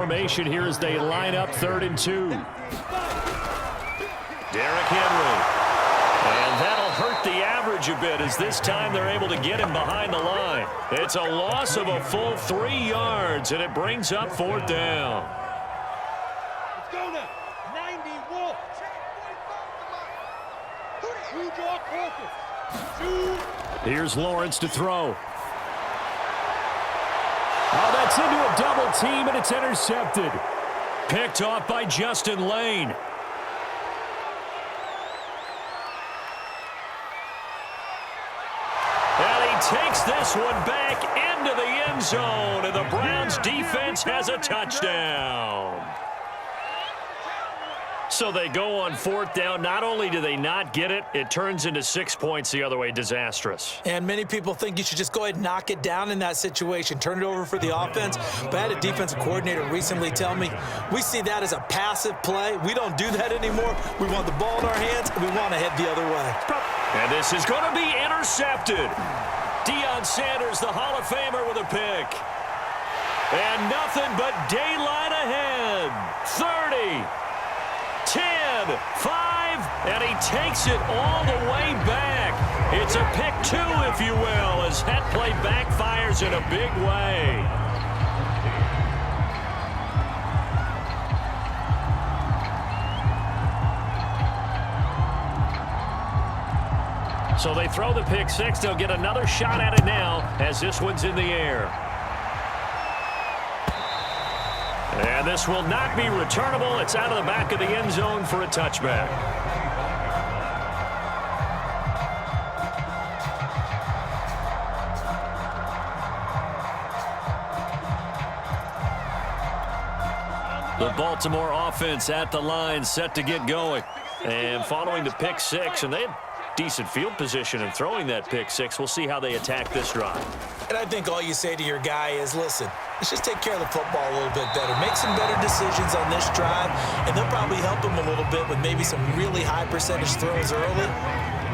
Formation here as they line up 3rd and 2. Derrick Henry. And that'll hurt the average a bit as this time they're able to get him behind the line. It's a loss of a full 3 yards, and it brings up 4th down. Let's go now. 91. Huge off focus. Here's Lawrence to throw. Oh, that's into a double team, and it's intercepted. Picked off by Justin Lane. And he takes this one back into the end zone, and the Browns defense has a touchdown. So they go on 4th down. Not only do they not get it, it turns into 6 points the other way. Disastrous. And many people think you should just go ahead and knock it down in that situation. Turn it over for the offense. But I had a defensive coordinator recently tell me, we see that as a passive play. We don't do that anymore. We want the ball in our hands, and we want to head the other way. And this is going to be intercepted. Deion Sanders, the Hall of Famer, with a pick. And nothing but daylight ahead. 30. 10, 5, and he takes it all the way back. It's a pick 2, if you will, as that play backfires in a big way. So they throw the pick 6. They'll get another shot at it now as this one's in the air. And this will not be returnable. It's out of the back of the end zone for a touchback. The Baltimore offense at the line, set to get going. And following the pick 6, and they had decent field position in throwing that pick 6. We'll see how they attack this drive. And I think all you say to your guy is, listen, let's just take care of the football a little bit better. Make some better decisions on this drive, and they'll probably help him a little bit with maybe some really high percentage throws early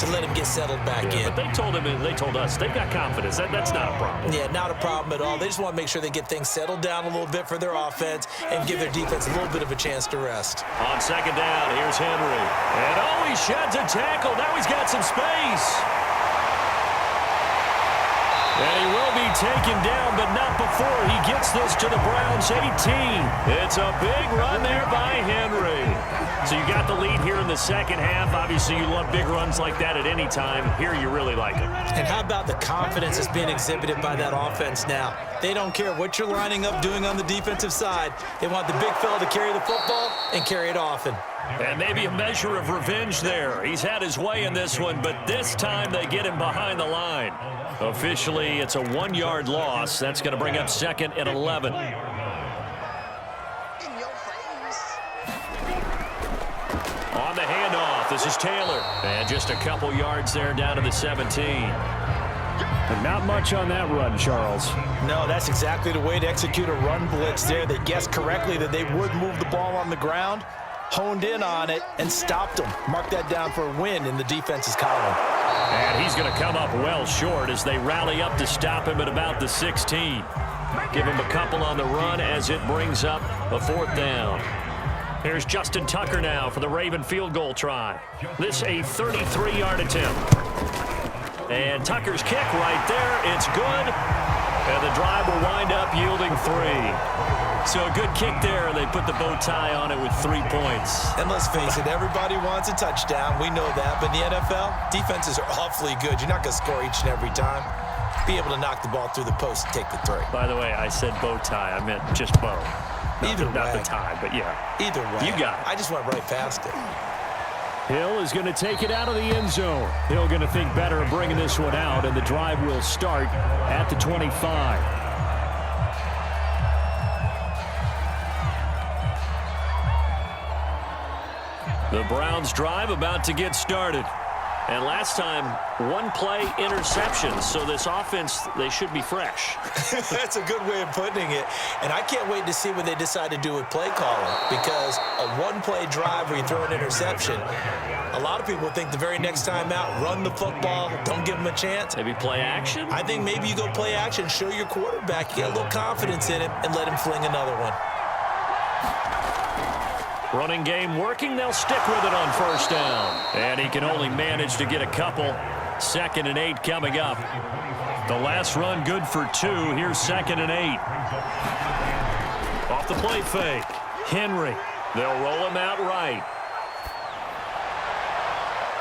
to let him get settled back in. But they told him, and they told us, they've got confidence. That's not a problem. Yeah, not a problem at all. They just want to make sure they get things settled down a little bit for their offense and give their defense a little bit of a chance to rest. On 2nd down, here's Henry. And oh, he sheds a tackle. Now he's got some space. And he will be taken down, but not before he gets this to the Browns' 18. It's a big run there by Henry. So you got the lead here in the second half. Obviously, you love big runs like that at any time. Here, you really like it. And how about the confidence that's being exhibited by that offense now? They don't care what you're lining up doing on the defensive side. They want the big fella to carry the football and carry it often. And maybe a measure of revenge there. He's had his way in this one, but this time they get him behind the line. Officially, it's a 1-yard loss. That's going to bring up 2nd and 11. On the handoff, this is Taylor. And just a couple yards there down to the 17. And not much on that run, Charles. No, that's exactly the way to execute a run blitz there. They guessed correctly that they would move the ball on the ground, honed in on it, and stopped them. Mark that down for a win in the defense's column. And he's going to come up well short as they rally up to stop him at about the 16. Give him a couple on the run as it brings up a 4th down. Here's Justin Tucker now for the Raven field goal try. This a 33-yard attempt. And Tucker's kick right there. It's good. And the drive will wind up yielding 3. So a good kick there, and they put the bow tie on it with 3 points. And let's face it, everybody wants a touchdown. We know that. But in the NFL, defenses are awfully good. You're not going to score each and every time. Be able to knock the ball through the post and take the 3. By the way, I said bow tie. I meant just bow. Not the tie, but yeah. Either way. You got it. I just went right past it. Hill is going to take it out of the end zone. Hill going to think better of bringing this one out, and the drive will start at the 25. The Browns drive about to get started. And last time, 1-play interception. So this offense, they should be fresh. That's a good way of putting it. And I can't wait to see what they decide to do with play calling. Because a 1-play drive where you throw an interception, a lot of people think the very next time out, run the football, don't give them a chance. Maybe play action? I think maybe you go play action, show your quarterback, you get a little confidence in him, and let him fling another one. Running game working. They'll stick with it on first down. And he can only manage to get a couple. 2nd and 8 coming up. The last run good for 2. Here's 2nd and 8. Off the play fake. Henry. They'll roll him out right.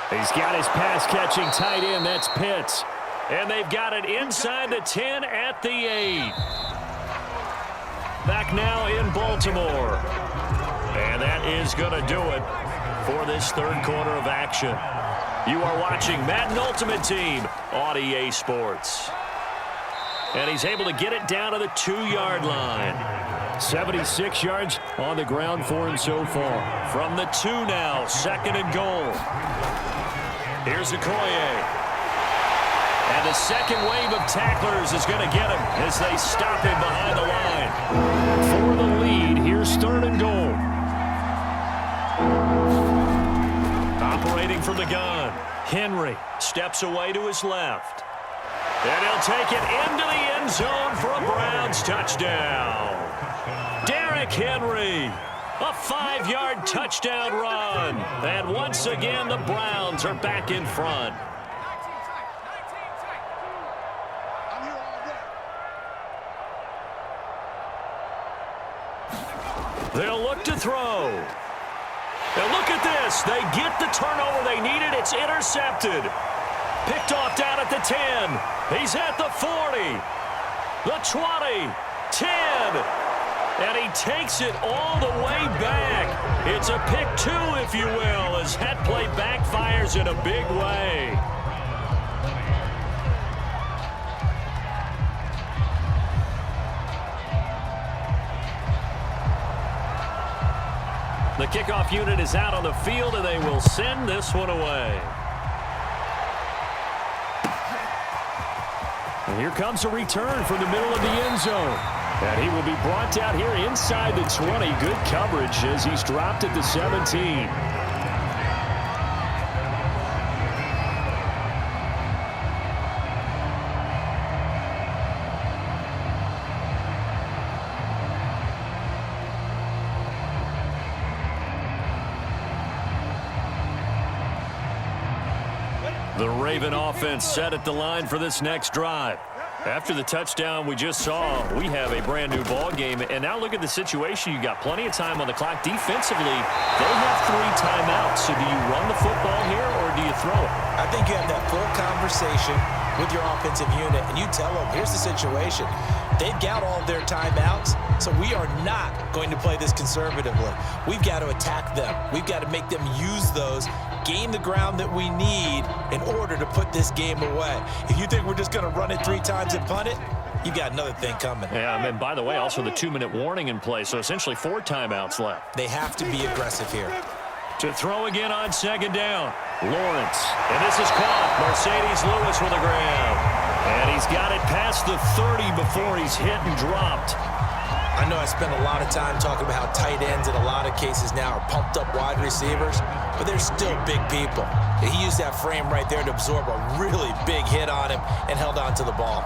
He's got his pass-catching tight end. That's Pitts. And they've got it inside the 10 at the 8. Back now in Baltimore. And that is going to do it for this third quarter of action. You are watching Madden Ultimate Team on EA Sports. And he's able to get it down to the 2-yard line. 76 yards on the ground for him so far. From the 2 now, 2nd and goal. Here's Okoye. And the second wave of tacklers is going to get him as they stop him behind the line. For the lead, here's 3rd and goal. Operating from the gun. Henry steps away to his left. And he'll take it into the end zone for a Browns touchdown. Derrick Henry, a 5-yard touchdown run. And once again, the Browns are back in front. They'll look to throw. And look at this. They get the turnover they needed. It's intercepted. Picked off down at the 10. He's at the 40. The 20. 10. And he takes it all the way back. It's a pick 2, if you will, as that play backfires in a big way. The kickoff unit is out on the field, and they will send this one away. And here comes a return from the middle of the end zone. And he will be brought down here inside the 20. Good coverage as he's dropped at the 17. The Raven offense set at the line for this next drive. After the touchdown we just saw, we have a brand new ball game. And now look at the situation. You got plenty of time on the clock. Defensively, they have 3 timeouts. So do you run the football here or do you throw it? I think you have that full conversation with your offensive unit, and you tell them, here's the situation. They've got all their timeouts, so we are not going to play this conservatively. We've got to attack them. We've got to make them use those, gain the ground that we need in order to put this game away. If you think we're just going to run it 3 times and punt it, you got another thing coming. Yeah, and by the way, also the 2-minute warning in play, so essentially 4 timeouts left. They have to be aggressive here. To throw again on 2nd down. Lawrence. And this is caught. Mercedes Lewis with a grab. And he's got it past the 30 before he's hit and dropped. I know I spent a lot of time talking about how tight ends in a lot of cases now are pumped up wide receivers, but they're still big people. He used that frame right there to absorb a really big hit on him and held on to the ball.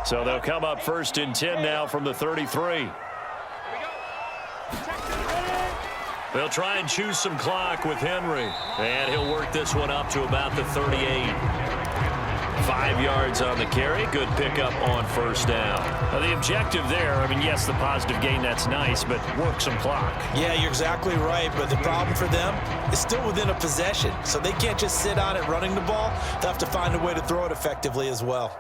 So they'll come up 1st and 10 now from the 33. They'll try and choose some clock with Henry. And he'll work this one up to about the 38. 5 yards on the carry. Good pickup on 1st down. Now the objective there, I mean, yes, the positive gain, that's nice, but work some clock. Yeah, you're exactly right, but the problem for them is still within a possession. So they can't just sit on it running the ball. They'll have to find a way to throw it effectively as well.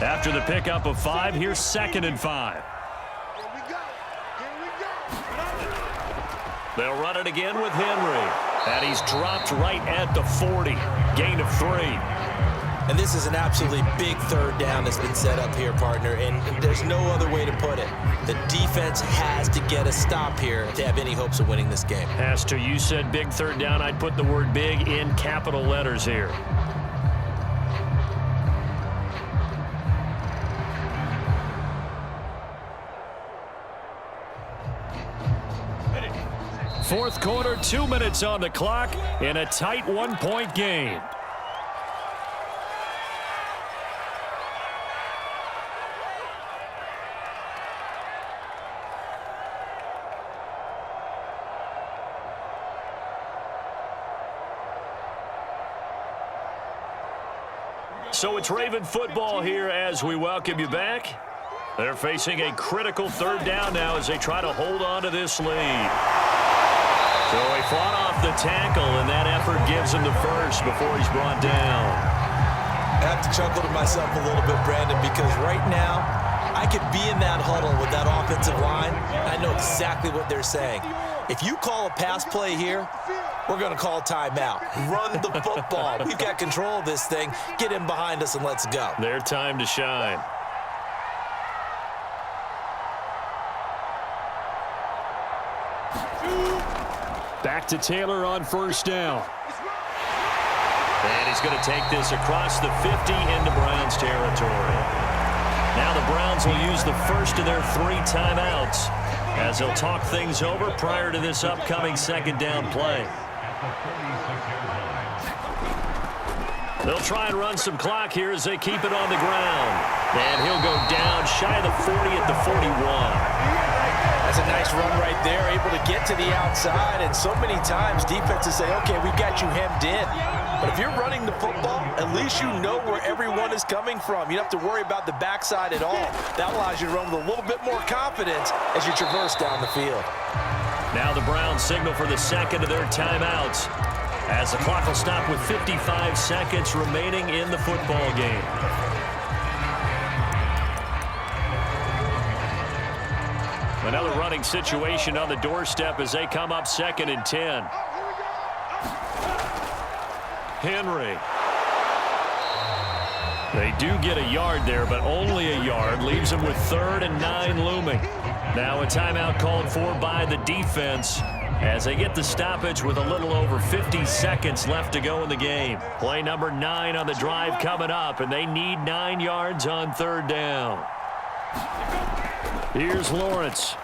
After the pickup of 5, here's 2nd and 5. Here we go. They'll run it again with Henry. And he's dropped right at the 40. Gain of 3. And this is an absolutely big 3rd down that's been set up here, partner, and there's no other way to put it. The defense has to get a stop here to have any hopes of winning this game. Has to. You said big 3rd down. I'd put the word big in capital letters here. Fourth quarter, 2 minutes on the clock in a tight 1-point game. So it's Raven football here as we welcome you back. They're facing a critical third down now as they try to hold on to this lead. So he fought off the tackle, and that effort gives him the first before he's brought down. I have to chuckle to myself a little bit, Brandon, because right now I could be in that huddle with that offensive line. I know exactly what they're saying. If you call a pass play here, we're going to call timeout. Run the football. We've got control of this thing. Get him behind us and let's go. Their time to shine. Back to Taylor on first down. And he's going to take this across the 50 into Browns territory. Now the Browns will use the first of their 3 timeouts as they'll talk things over prior to this upcoming second down play. They'll try and run some clock here as they keep it on the ground. And he'll go down shy of the 40 at the 41. That's a nice run right there, able to get to the outside. And so many times defenses say, okay, we've got you hemmed in. But if you're running the football, at least you know where everyone is coming from. You don't have to worry about the backside at all. That allows you to run with a little bit more confidence as you traverse down the field. Now the Browns signal for the second of their timeouts as the clock will stop with 55 seconds remaining in the football game. Another running situation on the doorstep as they come up 2nd and 10. Henry. They do get a yard there, but only a yard. Leaves them with 3rd and 9 looming. Now a timeout called for by the defense as they get the stoppage with a little over 50 seconds left to go in the game. Play number 9 on the drive coming up, and they need 9 yards on 3rd down. Here's Lawrence.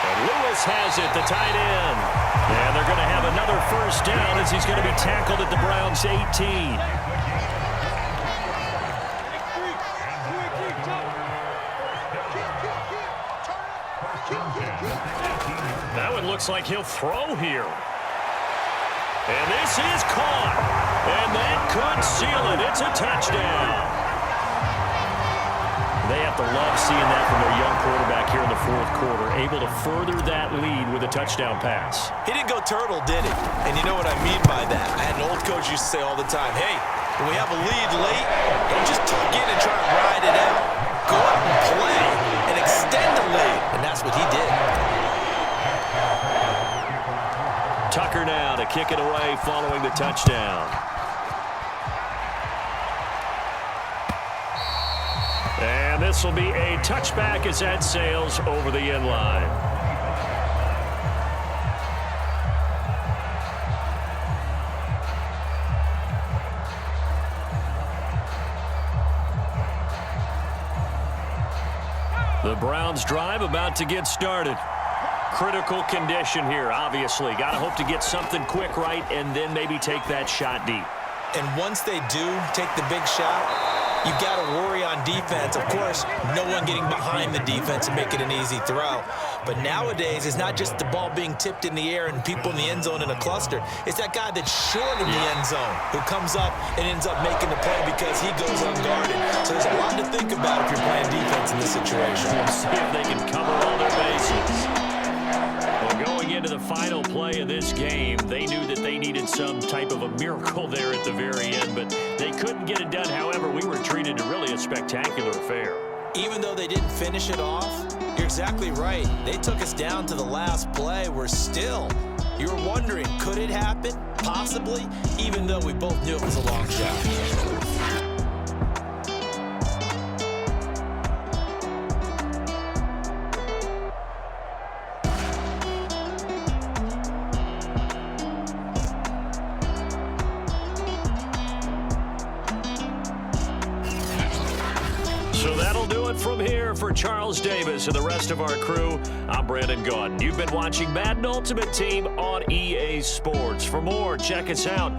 And Lewis has it, the tight end. And they're going to have another first down as he's going to be tackled at the Browns' 18. That one looks like he'll throw here. And this is caught. And that could seal it. It's a touchdown. They have to love seeing that from their young quarterback here in the 4th quarter, able to further that lead with a touchdown pass. He didn't go turtle, did he? And you know what I mean by that. I had an old coach used to say all the time, hey, when we have a lead late, don't just tuck in and try and ride it out. Go out and play and extend the lead. And that's what he did. Tucker now to kick it away following the touchdown. And this will be a touchback as that sails over the end line. The Browns drive about to get started. Critical condition here, obviously. Got to hope to get something quick right and then maybe take that shot deep. And once they do take the big shot, you've got to worry on defense. Of course, no one getting behind the defense and make it an easy throw. But nowadays, it's not just the ball being tipped in the air and people in the end zone in a cluster. It's that guy that's short in the end zone who comes up and ends up making the play because he goes unguarded. So there's a lot to think about if you're playing defense in this situation. We'll see if they can cover all their bases. Well, going into the final play of this game, they knew that they needed some type of a miracle there at the very end, but they couldn't get it done. However, we were treated to really a spectacular affair. Even though they didn't finish it off, you're exactly right. They took us down to the last play. We're still, you were wondering, could it happen? Possibly, even though we both knew it was a long shot. From here for Charles Davis and the rest of our crew, I'm Brandon Gaudin. You've been watching Madden Ultimate Team on EA Sports. For more, check us out